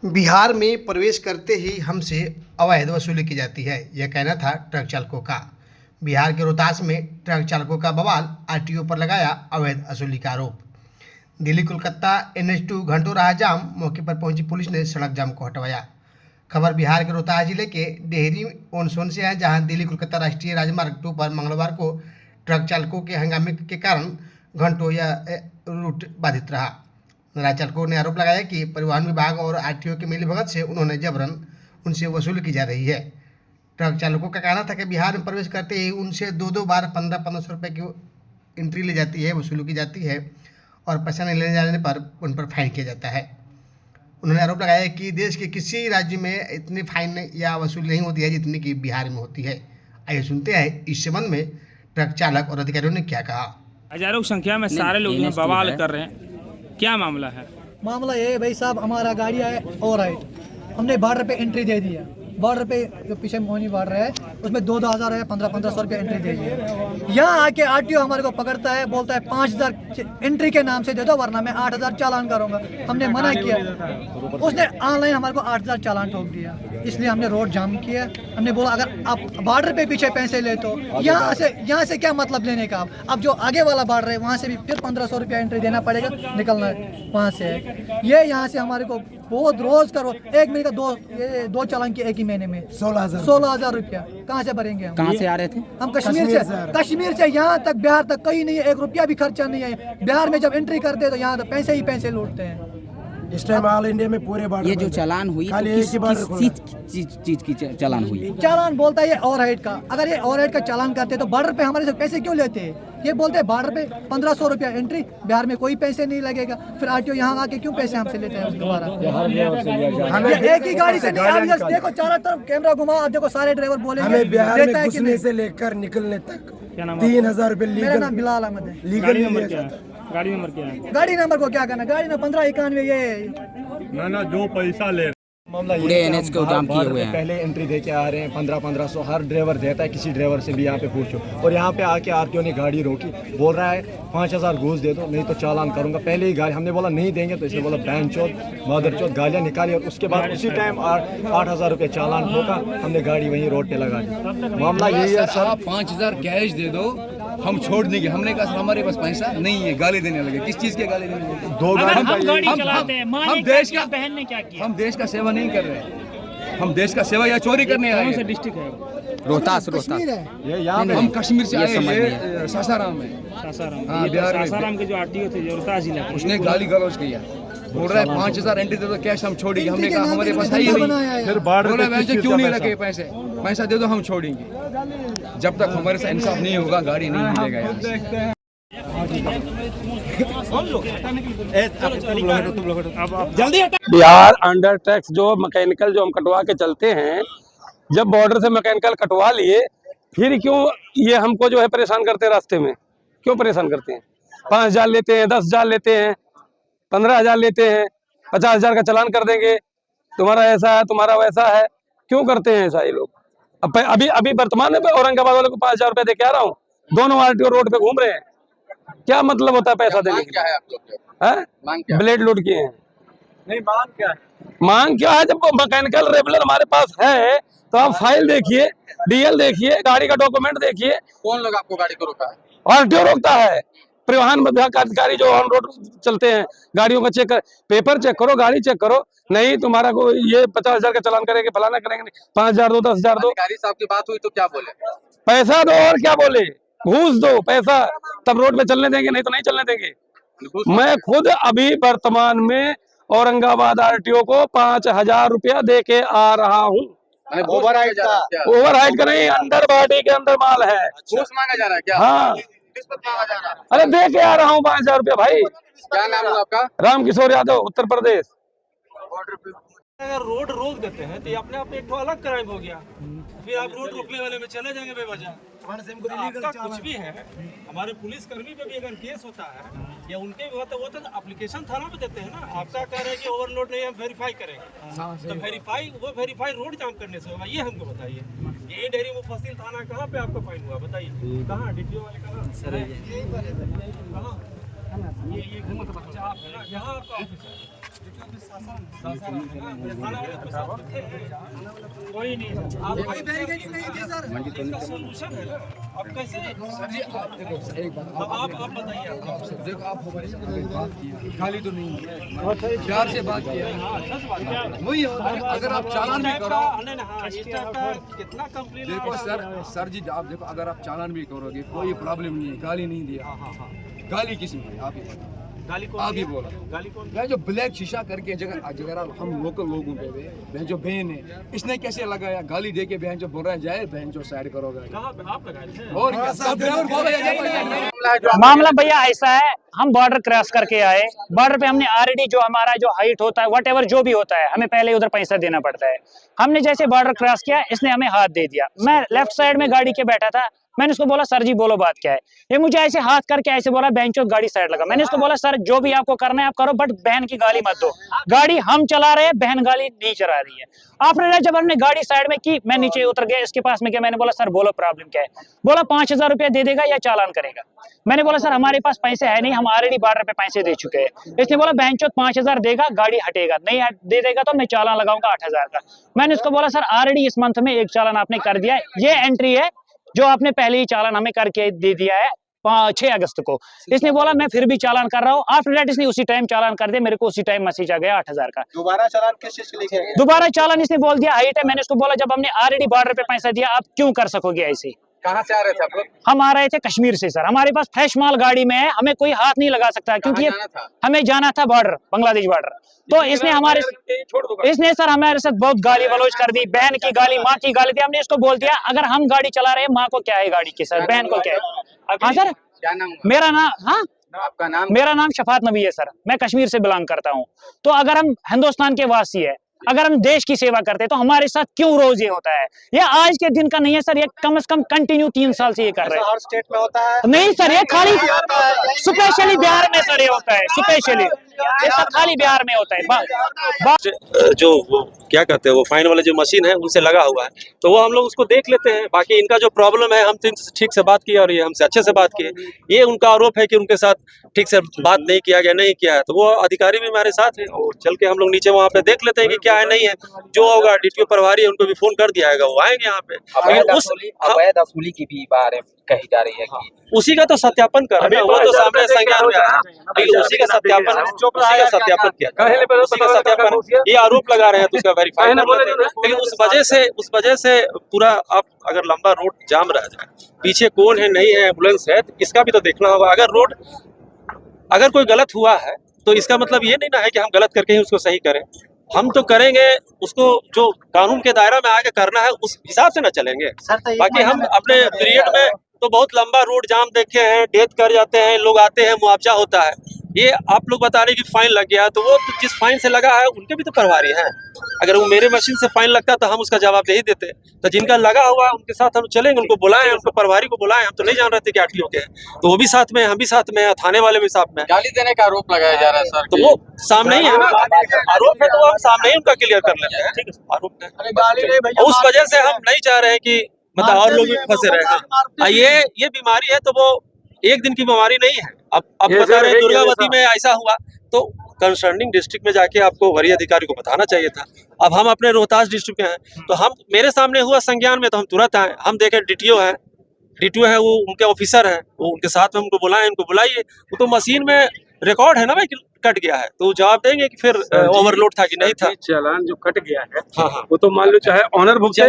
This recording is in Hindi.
बिहार में प्रवेश करते ही हमसे अवैध वसूली की जाती है, यह कहना था ट्रक चालकों का। बिहार के रोहतास में ट्रक चालकों का बवाल, आरटीओ पर लगाया अवैध वसूली का आरोप। दिल्ली कोलकाता NH2 घंटों रहा जाम, मौके पर पहुंची पुलिस ने सड़क जाम को हटवाया। खबर बिहार के रोहतास जिले के डेहरी ओनसोन से है, जहां दिल्ली कोलकाता राष्ट्रीय राजमार्ग 2 पर मंगलवार को ट्रक चालकों के हंगामे के कारण घंटों यह रूट बाधित रहा। नाराज चालकों ने आरोप लगाया कि परिवहन विभाग और आरटीओ के मिलीभगत से उन्होंने जबरन उनसे वसूली की जा रही है। ट्रक चालकों का कहना था कि बिहार में प्रवेश करते ही उनसे दो बार 1500 रुपये की एंट्री ली जाती है, वसूली की जाती है और पैसा नहीं लेने जाने पर उन पर फाइन किया जाता है। उन्होंने आरोप लगाया कि देश के किसी राज्य में इतनी फाइन या वसूली नहीं होती है जितनी कि बिहार में होती है। आइए सुनते हैं इस संबंध में ट्रक चालक और अधिकारियों ने क्या कहा। हजारों की संख्या में सारे लोग यहाँ बवाल कर रहे हैं, क्या मामला है? मामला ये है भाई साहब, हमारा गाड़ी है और राइट, हमने बॉर्डर पे एंट्री दे दी है। बॉर्डर पे जो पीछे मोहनी बॉर्डर है उसमें 2,000 है, 1500 रुपये एंट्री दे दी है। यहाँ आके आरटीओ हमारे को पकड़ता है, बोलता है 5,000 एंट्री के नाम से दे दो वरना मैं 8,000 चालान करूँगा। हमने मना किया, उसने ऑनलाइन हमारे को 8,000 चालान ठोक दिया, इसलिए हमने रोड जाम किया। हमने बोला अगर आप बॉर्डर पे पीछे पैसे ले तो यहाँ से क्या मतलब लेने का। अब जो आगे वाला बॉर्डर है वहाँ से भी फिर 1500 रुपया एंट्री देना पड़ेगा, निकलना है वहाँ से। ये यहाँ से हमारे को बहुत रोज करो, एक महीने का दो चालान की एक ही महीने में 16,000 रुपया कहाँ से भरेंगे हम? कहाँ से आ रहे थे? हम कश्मीर से यहाँ तक, बिहार तक कहीं नहीं है, 1 रुपया भी खर्चा नहीं है। बिहार में जब एंट्री करते हैं तो यहाँ तो पैसे ही पैसे लूटते हैं। इस टाइम ऑल इंडिया में पूरे बार ये जो चालान हुई तो किस चीज की चालान हुई? चालान बोलता है ये ओवर हाइट का। अगर ये ओवर हाइट का चालान करते तो बॉर्डर पे हमारे से पैसे क्यों लेते हैं? ये बोलते हैं बॉर्डर पे 1500 रुपया एंट्री, बिहार में कोई पैसे नहीं लगेगा। फिर आरटीओ यहाँ आके क्यों पैसे हमसे लेते हैं दोबारा? एक ही गाड़ी से नहीं, अब देखो चारों तरफ कैमरा घुमाओ, देखो सारे ड्राइवर बोले हमें बिहार में घुसने से लेकर निकलने तक 3,000 रुपये लीगल। मेरा नाम बिलाल अहमद है। गाड़ी नंबर क्या है? गाड़ी नंबर क्या है? गाड़ी नंबर को क्या करना, गाड़ी नंबर 1591 ये ना जो पैसा ले मामला पूरे NH को जाम किए हुए हैं। पहले एंट्री दे के आ रहे हैं 1500 हर ड्राइवर देता है, किसी ड्राइवर से भी यहाँ पे पूछो। और यहाँ पे आके आरटीओ ने गाड़ी रोकी, बोल रहा है 5,000 घूस दे दो नहीं तो चालान करूंगा। पहले ही गाड़ी हमने बोला नहीं देंगे तो इसने बोला बैन चौथ मादर चौथ गालियाँ निकाली और उसके बाद उसी टाइम 8,000 रुपये चालान ठोका। हमने गाड़ी वहीं रोड पे लगा दी। मामला यही है सर, 5,000 कैश दे दो हम छोड़ देंगे। हमने कहा हमारे पास पैसा नहीं है, गाली देने लगे। किस चीज के गाली देने लगे? 2 हम गाड़ी चलाते हैं, हम देश का बहन ने क्या किया? हम देश का सेवा नहीं कर रहे हैं, हम देश का सेवा या चोरी करने आए हैं। डिस्ट्रिक्ट है रोहतास। ये यहाँ हम कश्मीर से आए समझ हैं, ये सासाराम है। सासाराम। हाँ, बिहार में। सासाराम के जो आरटीओ थे रोहतास जिला के, उसने गाली गलौज किया, बोल रहा है 5,000 एंट्री दे दो कैश हम छोड़ेंगे। हमने कहा हमारे पास है ही नहीं। फिर बाढ़ बोला वैसे क्यों नहीं लगे पैसे, पैसा दे दो हम छोड़ेंगे। जब तक हमारे साथ इंसाफ नहीं होगा गाड़ी नहीं मिलेगा यहाँ से। बिहार अंडर टैक्स जो मैकेनिकल जो हम कटवा के चलते हैं, जब बॉर्डर से मैकेनिकल कटवा लिए फिर क्यों ये हमको जो है परेशान करते हैं? रास्ते में क्यों परेशान करते हैं? 5,000 लेते हैं, 10,000 लेते हैं, 15,000 लेते हैं, 50,000 का चालान कर देंगे, तुम्हारा ऐसा है तुम्हारा वैसा है। क्यों करते हैं ऐसा ये लोग? अभी वर्तमान में औरंगाबाद वाले को 5,000 रुपये दे के आ रहा हूँ, दोनों आरटीओ रोड पे घूम रहे हैं। क्या मतलब होता है पैसा देने का? ब्लेड लोड किए हैं। नहीं मांग क्या है? मांग क्या है? जब मैकेनिकल रेगुलर हमारे पास है तो आप फाइल देखिए, डीएल देखिए, गाड़ी का डॉक्यूमेंट देखिए। कौन लोग आपको गाड़ी को रोका है? आरटीओ रोकता है। परिवहन विभाग का अधिकारी जो ऑन रोड चलते हैं, गाड़ियों का चेक कर, पेपर चेक करो, गाड़ी चेक करो। नहीं तुम्हारा को ये 50,000 का चालान करेंगे, फलाना करेंगे, 5,000 दो, 10,000 दो। अधिकारी साहब की बात हुई तो क्या बोले? पैसा दो और क्या बोले? घूस दो, पैसा तब रोड में चलने देंगे, नहीं तो नहीं चलने देंगे। मैं खुद अभी वर्तमान में औरंगाबाद आरटीओ को 5,000 रुपया दे के आ रहा हूँ। ओवर हाइट का नहीं, अंडर बॉडी के अंदर माल है। घूस मांगा जा रहा है क्या? हाँ, मांगा जा रहा है? अरे दे के आ रहा हूँ 5,000 रुपया भाई। क्या नाम है आपका? रामकिशोर यादव, उत्तर प्रदेश। अगर रोड रोक देते हैं तो ये अपने आप में एक तो अलग क्राइम हो गया। फिर आप रोड रोकने वाले में चले जाएंगे बेवजह। आपका कुछ भी है, हमारे पुलिस कर्मी पे भी अगर केस होता है या उनके भी होता है, वो तो एप्लीकेशन थाना पे देते हैं ना। आपका कह रहे हैं कि ओवरलोड नहीं, हम वेरीफाई करेंगे। तो वेरीफाई रोड जाम करने से होगा, ये हमको बताइए। ये डेहरी मुफस्सिल थाना कहाँ पे आपका फाइन हुआ बताइए? कहाँ डीटीओ वाले कहाँ? ये घूमत बच्चा आप है ना, यहाँ आपका ऑफिस है। कोई नहीं सोल्यूशन है ना। अब कैसे आप बताइए। देखो आप हमारे साथ बात की, गाली तो नहीं है, प्यार से बात किया है। वही अगर आप चालान भी करो, कितना कंप्लेन। देखो सर जी आप देखो, अगर आप चालान भी करोगे कोई प्रॉब्लम नहीं है, गाली नहीं दिया। गाली किस में आप ही बताओ, गाली कौन आप ही बोला। गाली कौन। मैं जो ब्लैक शीशा करके जगह हम लोकल लोगों पे बहन जो बहन है, इसने कैसे लगाया, गाली दे के बहन जो बोल रहा है जाए बहन जो साइड करोगे। कहाँ पे आप लगाए थे? और क्या? सब ड्राइवर बोल रहे हैं। मामला भैया ऐसा है, हम बॉर्डर क्रॉस करके आए, बॉर्डर पे हमने ऑलरेडी जो हमारा जो हाइट होता है व्हाटएवर जो भी होता है, हमें पहले उधर पैसा देना पड़ता है। हमने जैसे बॉर्डर क्रॉस किया, इसने हमें हाथ दे दिया। मैं लेफ्ट साइड में गाड़ी के बैठा था, मैंने उसको बोला सर जी बोलो बात क्या है। ये मुझे ऐसे हाथ करके ऐसे बोला बेंचो गाड़ी साइड लगा। मैंने उसको बोला सर जो भी आपको करना है आप करो, बट बहन की गाली मत दो। गाड़ी हम चला रहे हैं, बहन गाली नहीं चला रही है। आपने जब हमने गाड़ी साइड में की, मैं नीचे उतर गया, इसके पास में गया, मैंने बोला सर बोलो प्रॉब्लम क्या है। बोला 5,000 रुपया दे देगा या चालान करेगा। मैंने बोला सर हमारे पास पैसे है नहीं, हम ऑलरेडी बॉर्डर पे पैसे दे चुके हैं। इसने बोला बेंचो 5,000 देगा, गाड़ी हटेगा, नहीं दे देगा तो मैं चालान लगाऊंगा 8,000 का। मैंने उसको बोला सर ऑलरेडी इस मंथ में एक चालान आपने कर दिया है, ये एंट्री है जो आपने पहले ही चालान हमें करके दे दिया है 6 अगस्त को। इसने बोला मैं फिर भी चालान कर रहा हूँ। आफ्टर दैट इसने उसी टाइम चालान कर दिया, मेरे को उसी टाइम मैसेज आ गया 8,000 का। दोबारा चालान किस चीज के लिए किया? दोबारा चालान इसने बोल दिया हाइट है। मैंने उसको बोला जब हमने ऑलरेडी बॉर्डर पे पैसा दिया आप क्यों कर सकोगे ऐसे। कहाँ से आ रहे थे आप लोग? हम आ रहे थे कश्मीर से सर, हमारे पास फ्रेश माल गाड़ी में है, हमें कोई हाथ नहीं लगा सकता क्योंकि हमें जाना था बॉर्डर, बांग्लादेश बॉर्डर। तो इसने सर हमारे साथ बहुत गाली गलौज कर दी, बहन की गाली, माँ की गाली दी। हमने इसको बोल दिया अगर हम गाड़ी चला रहे हैं माँ को क्या है गाड़ी के सर, बहन को क्या है। हाँ सर क्या नाम? मेरा नाम, हाँ आपका नाम? मेरा नाम शफात नबी है सर, मैं कश्मीर से बिलोंग करता हूँ। तो अगर हम हिंदुस्तान के वासी है, अगर हम देश की सेवा करते हैं तो हमारे साथ क्यों रोज ये होता है। ये आज के दिन का नहीं है सर, ये कम से कम कंटिन्यू 3 साल से ये कर रहे हैं। हर स्टेट में होता है? नहीं सर, ये खाली स्पेशली बिहार में सर ये होता है, स्पेशली ये सर खाली बिहार में होता है। जो वो क्या कहते हैं वो फाइन वाला जो मशीन है उनसे लगा हुआ है, तो वो हम लोग उसको देख लेते हैं। बाकी इनका जो प्रॉब्लम है हम तो इनसे ठीक से बात किए और ये हमसे अच्छे से बात किए। ये उनका आरोप है कि उनके साथ ठीक से बात नहीं किया गया, नहीं किया है। तो वो अधिकारी भी हमारे साथ है और चल के हम लोग नीचे वहाँ पे देख लेते हैं कि क्या है नहीं है। जो होगा DTO प्रभारी है उनको भी फोन कर दिया है, वो आएंगे यहाँ पे। अवैध वसूली की भी बात कही जा रही है कि उसी का तो सत्यापन कर रहे हैं, वो तो सामने संज्ञान में आया, उसी का सत्यापन किया, ये आरोप लगा रहे हैं तो उसका वेरीफाई। लेकिन उस वजह से पूरा आप अगर लंबा रोड जाम रह जाए, पीछे कौन है नहीं है, एम्बुलेंस है, तो इसका भी तो देखना होगा। अगर कोई गलत हुआ है तो इसका मतलब ये नहीं ना है कि हम गलत करके ही उसको सही करें। हम तो करेंगे उसको, जो कानून के दायरा में आगे करना है उस हिसाब से ना चलेंगे। बाकी हम अपने पीरियड में तो बहुत लंबा रोड जाम देखे हैं, डेथ कर जाते हैं लोग, आते हैं मुआवजा होता है। ये आप लोग बता रहे कि फाइन लग गया, तो वो तो जिस फाइन से लगा है उनके भी तो प्रभारी हैं। अगर वो मेरे मशीन से फाइन लगता तो हम उसका जवाब दे ही देते। तो जिनका लगा हुआ है उनके साथ हम चलेंगे, उनको बुलाएं, उनको प्रभारी को बुलाएं। हम तो नहीं जान रहे थे कि RTO के हैं, तो वो भी साथ में, हम भी साथ में, थाने वाले भी साथ में। गाली देने का आरोप लगाया जा रहा है सर, तो वो सामने ही है ना, आरोप है तो हम सामने ही उनका क्लियर कर लेते हैं। आरोप है उस वजह से हम नहीं चाह रहे हैं कि मतलब और लोग भी फंसे रहे। ये बीमारी है तो वो एक दिन की बीमारी नहीं है। अब बता रहे दुर्गावती में ऐसा हुआ तो कंसर्निंग डिस्ट्रिक्ट में जाके आपको वरीय अधिकारी को बताना चाहिए था। अब हम अपने रोहतास डिस्ट्रिक्ट में हैं तो हम, मेरे सामने हुआ संज्ञान में तो हम तुरंत आए। हम देखे DTO है वो उनके ऑफिसर हैं, वो उनके साथ में हमको बुलाए, उनको बुलाइए। वो तो मशीन में रिकॉर्ड है ना भाई, कट गया है तो जवाब देंगे कि फिर ओवरलोड था कि नहीं था। चालान जो कट गया है हाँ, वो तो मान लो चाहे ऑनर भुगते